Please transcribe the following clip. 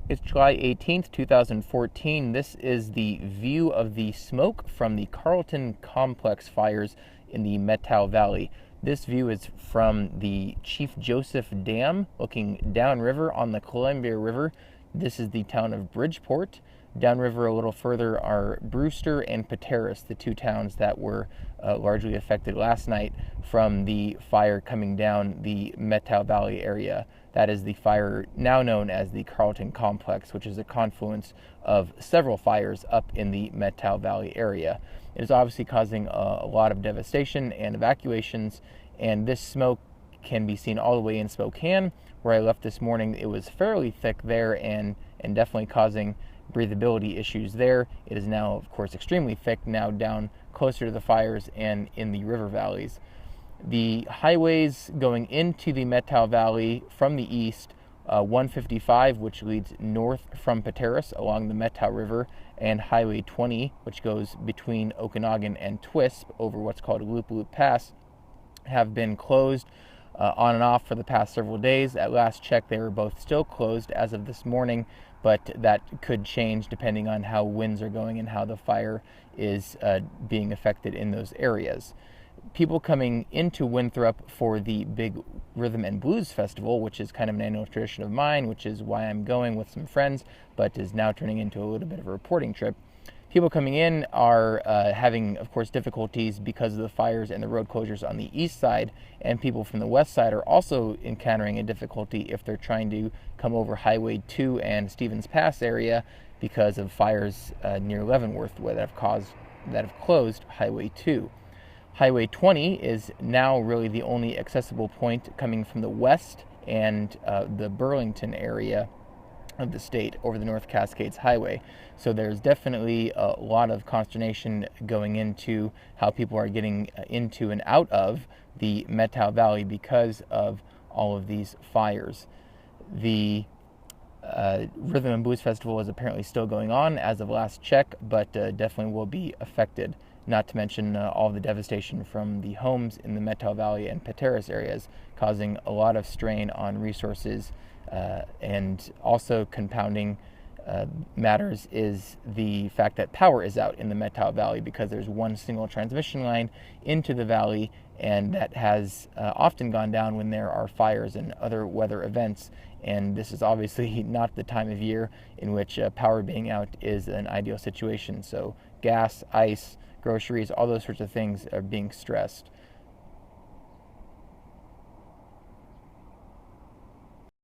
It's July 18th, 2014. This is the view of the smoke from the Carlton Complex fires in the Methow Valley. This view is from the Chief Joseph Dam, looking downriver on the Columbia River. This is the town of Bridgeport. Downriver a little further are Brewster and Pateros, the two towns that were largely affected last night from the fire coming down the Methow Valley area. That is the fire now known as the Carlton Complex, which is a confluence of several fires up in the Methow Valley area. It is obviously causing a lot of devastation and evacuations, and this smoke can be seen all the way in Spokane, where I left this morning. It was fairly thick there and definitely causing breathability issues there. It is now, of course, extremely thick now down closer to the fires and in the river valleys. The highways going into the Methow Valley from the east, 155, which leads north from Pateros along the Methow River, and Highway 20, which goes between Okanagan and Twisp over what's called a Loop Pass, have been closed on and off for the past several days. At last check, they were both still closed as of this morning, but that could change depending on how winds are going and how the fire is being affected in those areas. People coming into Winthrop for the big Rhythm and Blues Festival, which is kind of an annual tradition of mine, which is why I'm going with some friends, but is now turning into a little bit of a reporting trip. People coming in are having, of course, difficulties because of the fires and the road closures on the east side, and people from the west side are also encountering a difficulty if they're trying to come over Highway 2 and Stevens Pass area because of fires near Leavenworth that have closed Highway 2. Highway 20 is now really the only accessible point coming from the west and the Burlington area of the state over the North Cascades Highway. So there's definitely a lot of consternation going into how people are getting into and out of the Methow Valley because of all of these fires. The Rhythm and Blues Festival is apparently still going on as of last check, but definitely will be affected. Not to mention all the devastation from the homes in the Methow Valley and Pateros areas, causing a lot of strain on resources, and also compounding matters is the fact that power is out in the Methow Valley because there's one single transmission line into the valley, and that has often gone down when there are fires and other weather events. And this is obviously not the time of year in which power being out is an ideal situation. So gas, ice, groceries, all those sorts of things are being stressed.